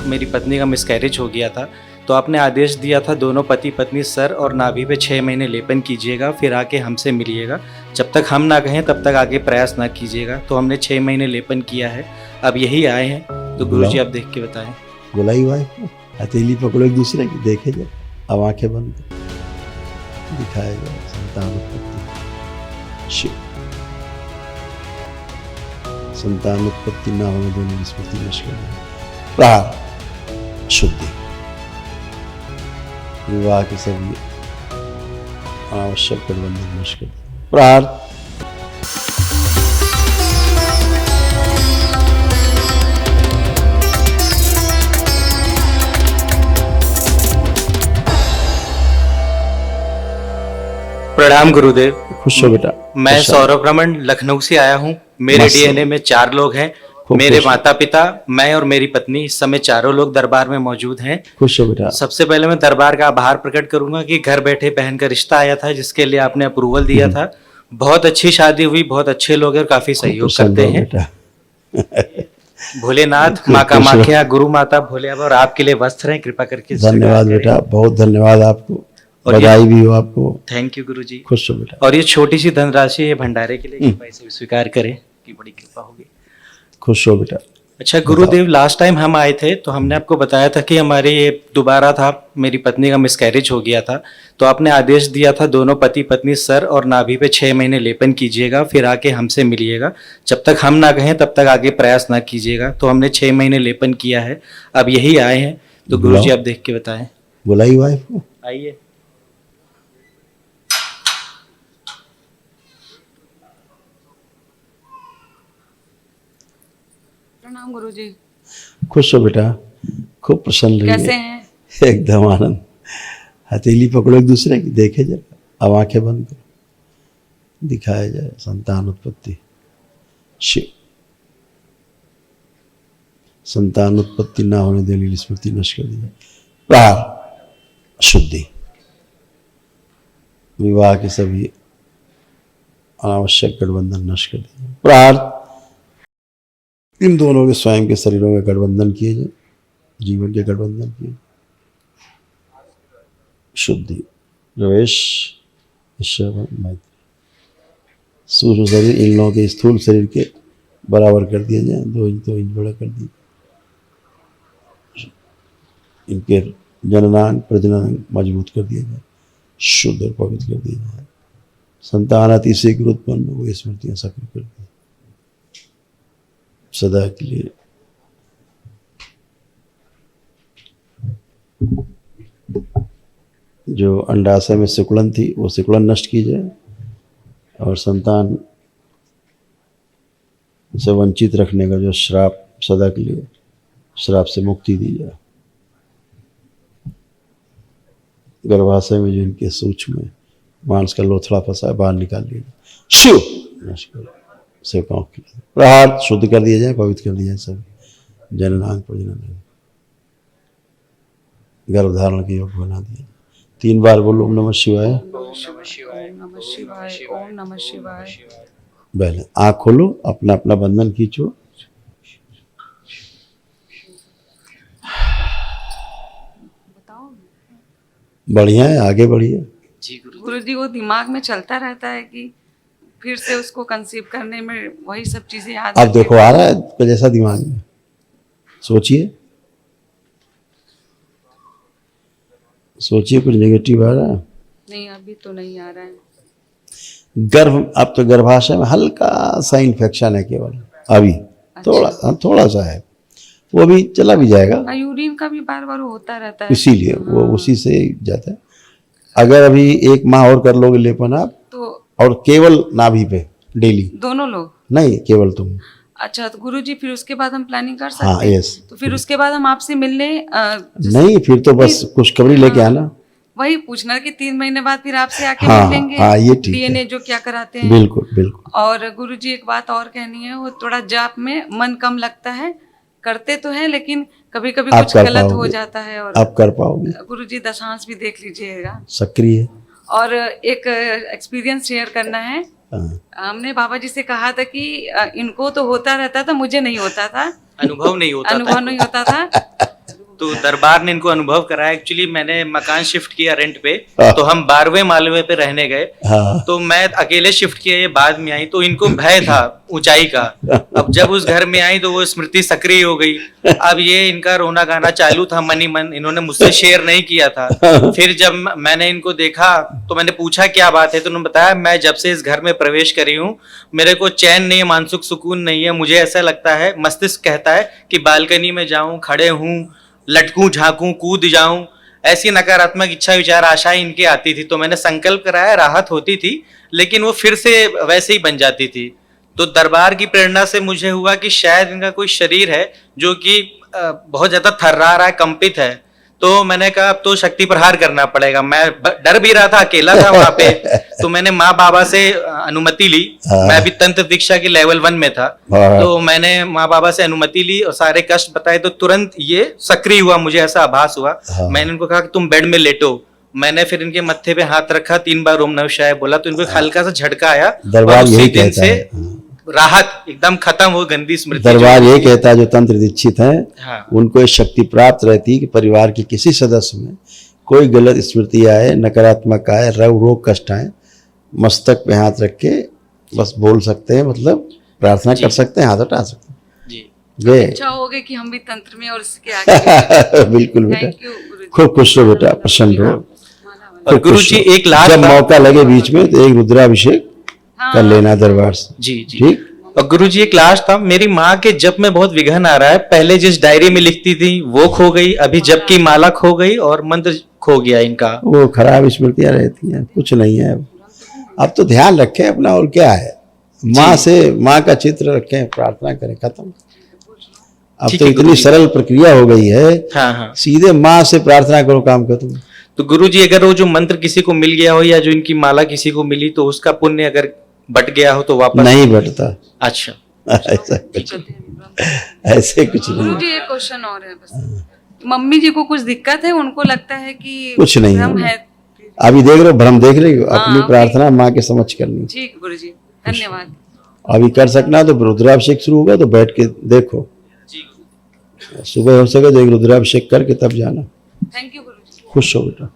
मेरी पत्नी का मिसकैरेज हो गया था, तो आपने आदेश दिया था दोनों पति पत्नी सर और नाभि पे 6 महीने लेपन कीजिएगा, फिर आके हमसे मिलिएगा। जब तक हम ना कहें तब तक आगे प्रयास ना कीजिएगा। तो हमने 6 महीने लेपन किया है, अब यही आए हैं। तो गुरुजी आप देख के बताएं। बुलाई वाइफ को, हथेली पकड़ो एक दूसरे की, देखे जाए, अब आंखें बंद करो, दिखाया जाए संतान उत्पत्ति शिव। संतान उत्पत्ति ना होने देने की स्मृति नष्ट कर देना, प्राण शुद्धि, विवाह के सभी आवश्यक गठबंधन नष्ट कर देना, प्राण। प्रणाम गुरुदेव। खुश हो बेटा। मैं सौरभ रमन लखनऊ से आया हूँ। मेरे डीएनए में 4 लोग हैं। मेरे माता पिता, मैं और मेरी पत्नी, इस समय चारों लोग दरबार में मौजूद हैं। खुश हो बेटा। सबसे पहले मैं दरबार का आभार प्रकट करूंगा कि घर बैठे बहन का रिश्ता आया था, जिसके लिए आपने अप्रूवल दिया था। बहुत अच्छी शादी हुई, बहुत अच्छे लोग हैं और काफी सहयोग करते हैं। भोलेनाथ, माँ कामाख्या, गुरु माता भोले बाबा और आपके लिए वस्त्र हैं, कृपा करके। धन्यवाद बेटा, बहुत धन्यवाद आपको, बधाई भी हो आपको। थैंक यू गुरुजी। खुश हो बेटा। और ये छोटी सी धनराशि है भंडारे के लिए, कृपा इसे स्वीकार करें कि बड़ी कृपा होगी। खुश हो बेटा। अच्छा गुरुदेव, लास्ट टाइम हम आए थे तो हमने आपको बताया था कि हमारे ये दोबारा था, मेरी पत्नी का मिसकैरेज हो गया था, तो आपने आदेश दिया था दोनों पति पत्नी सर और नाभि पे 6 महीने लेपन कीजिएगा, फिर आके हमसे मिलिएगा। जब तक हम ना कहें तब तक आगे प्रयास ना कीजिएगा। तो हमने 6 महीने लेपन किया है, अब यही आए हैं। तो गुरुजी आप देख के बताएं। बुलाई वाइफ को, आइए। प्रणाम गुरुजी। खुश हो बेटा, खूब प्रसन्न रहिए। कैसे हैं? एकदम आनंद। हथेली पकड़ो एक दूसरे की, देखे जाए, अब आंखें बंद करो, दिखाया जाए संतान उत्पत्ति शिव। संतान उत्पत्ति ना होने देने की स्मृति नष्ट कर दी जाए, प्राण शुद्धि, विवाह के सभी अनावश्यक गठबंधन नष्ट कर दिए, प्राण। इन दोनों के स्वयं के शरीरों के गठबंधन किए जाए, जीवन के गठबंधन किए, शुद्धि, प्रवेश, ईश्वर मैत्री। सूक्ष्म शरीर इन लोगों के स्थूल शरीर के बराबर कर दिया जाए, 2 इंच 2 इंच बड़ा कर दिए। इनके जननांग प्रजनन मजबूत कर दिया जाए, शुद्ध और पवित्र कर दिया जाए। संतान अति शीघ्र उत्पन्न हुए, स्मृतियां सक्रिय कर दी सदा के लिए। जो अंडाशय में सिकुड़न थी वो सिकुड़न नष्ट की जाए और संतान से वंचित रखने का जो श्राप, सदा के लिए श्राप से मुक्ति दी जाए। गर्भाशय में जो इनके सूक्ष्म मांस का लोथड़ा फंसा है बाहर निकाल लिया जाए, शिव नष्ट कर सेवकाओं के लिए। प्रहार शुद्ध कर दिया जाए, पवित्र कर दिया जाए, सभी जननांग प्रजनन गर्भधारण के योग बना दिया। 3 बार बोलो ओम नमः शिवाय। ओम नमः शिवाय, ओम नमः शिवाय। पहले आँख खोलो, अपना अपना बंधन खींचो। बढ़िया है, आगे बढ़िए। गुरुजी, वो दिमाग में चलता रहता है कि फिर से उसको कंसीव करने में वही सब चीजें याद। अब देखो आ रहा है जैसा दिमाग में, सोचिए सोचिए, कुछ नेगेटिव आ रहा है? नहीं, अभी तो नहीं आ रहा है। अब तो गर्भाशय में हल्का सा इन्फेक्शन है केवल अभी। अच्छा। थोड़ा सा है, वो भी चला भी जाएगा। यूरिन का भी बार बार होता रहता है, इसीलिए वो उसी से जाता है। अगर अभी 1 माह और कर लोगे लेपन आप तो, और केवल नाभि पे डेली। दोनों लोग? नहीं, केवल तुम। अच्छा, तो गुरुजी फिर उसके बाद हम प्लानिंग कर सकते हैं? हाँ, यस। तो फिर उसके बाद हम आपसे मिलने नहीं, फिर तो बस खुशखबरी लेके आना। वही पूछना कि 3 महीने बाद फिर आपसे आके हाँ, मिलेंगे। हाँ, ये ठीक डीएनए है। जो क्या कराते हैं। बिल्कुल बिल्कुल। और गुरुजी एक बात और कहनी है, वो थोड़ा जाप में मन कम लगता है, करते तो हैं लेकिन कभी कभी कुछ गलत हो जाता है। और आप कर पाओगे। गुरुजी दशांश भी देख लीजिएगा। सक्रिय। और एक एक्सपीरियंस शेयर करना है। हमने बाबा जी से कहा था कि इनको तो होता रहता था, मुझे नहीं होता था, अनुभव नहीं होता था। दरबार ने इनको अनुभव कराया। एक्चुअली मैंने मकान शिफ्ट किया रेंट पे, हाँ। तो हम 12वें माले पे रहने गए। हाँ तो मैं अकेले शिफ्ट किया, ये बाद में आई, तो इनको भय था ऊंचाई का। अब जब उस घर में आई तो वो स्मृति सक्रिय हो गई। अब ये इनका रोना गाना चालू था मन ही मन, इन्होंने मुझसे शेयर नहीं किया था। फिर जब मैंने इनको देखा तो मैंने पूछा क्या बात है, तो उन्होंने बताया मैं जब से इस घर में प्रवेश करी हूँ मेरे को चैन नहीं है, मानसिक सुकून नहीं है। मुझे ऐसा लगता है, मस्तिष्क कहता है कि बालकनी में जाऊं, खड़े हूं, लटकूं, झांकूं, कूद जाऊं, ऐसी नकारात्मक इच्छा विचार आशाएं इनकी आती थी। तो मैंने संकल्प कराया, राहत होती थी, लेकिन वो फिर से वैसे ही बन जाती थी। तो दरबार की प्रेरणा से मुझे हुआ कि शायद इनका कोई शरीर है जो कि बहुत ज्यादा थर्रा रहा है, कंपित है। तो मैंने कहा अब तो शक्ति प्रहार करना पड़ेगा। मैं डर भी रहा था, अकेला था वहां पे। तो मैंने माँ बाबा से अनुमति ली। मैं अभी तंत्र दीक्षा की लेवल 1 में था। तो मैंने माँ बाबा से अनुमति ली और सारे कष्ट बताए, तो तुरंत ये सक्रिय हुआ, मुझे ऐसा आभास हुआ। मैंने उनको कहा कि तुम बेड में लेटो। मैंने फिर इनके मत्थे पे हाथ रखा, 3 बार ओम नमः शिवाय बोला, तो इनको एक हल्का सा झटका आया। दरबार और उसी यही दिन कहता से है, राहत एकदम खत्म हो, गंदी स्मृति दरबार जो- ये कहता है जो तंत्र दीक्षित हैं हाँ। उनको ये शक्ति प्राप्त रहती है कि परिवार के किसी सदस्य में कोई गलत स्मृति आए, नकारात्मक आए, रोग कष्ट आए, मस्तक पे हाथ रख के बस बोल सकते हैं, मतलब प्रार्थना कर सकते हैं, हाथ उठा सकते हैं। जी ये अच्छा हो गया कि हम भी तंत्र में और इसके आगे। बिल्कुल बेटा, थैंक यू गुरुजी। खूब खुश रहो बेटा, प्रसन्न रहो। और खूब गुरु खुश जी रहो। एक लास्ट जब मौका लगे बीच में तो एक रुद्राभिषेक कर लेना दरबार से, जी जी। ठीक। और गुरुजी एक लास्ट था, मेरी माँ के जप में बहुत विघन आ रहा है। पहले जिस डायरी में लिखती थी वो खो गई, अभी जप की माला खो गई और मंत्र खो गया इनका। वो खराब स्मृतियां रहती हैं, कुछ नहीं है। अब तो ध्यान रखें अपना, और क्या है, माँ से माँ का चित्र रखें, प्रार्थना करें, खत्म। अब ठीक तो है इतनी गुरुजी। सरल प्रक्रिया हो गई है, हाँ हाँ। सीधे माँ से प्रार्थना करो, काम खत्म। तो गुरुजी अगर वो जो मंत्र किसी को मिल गया हो या जो इनकी माला किसी को मिली, तो उसका पुण्य अगर बट गया हो तो वापस नहीं बटता। अच्छा। ऐसा कुछ ऐसे कुछ नहीं, गुरुजी एक क्वेश्चन और है बस। मम्मी जी को कुछ दिक्कत है, उनको लगता है कि कुछ नहीं है। भ्रम है। अभी देख रहे हो, भ्रम देख रहे हो, अपनी हाँ, प्रार्थना माँ के समझ करनी। ठीक गुरुजी, धन्यवाद। अभी कर सकना तो रुद्राभिषेक शुरू होगा तो बैठ के देखो, जी सुबह हो सके तो एक रुद्राभिषेक करके तब जाना। थैंक यू गुरुजी। खुश हो बेटा।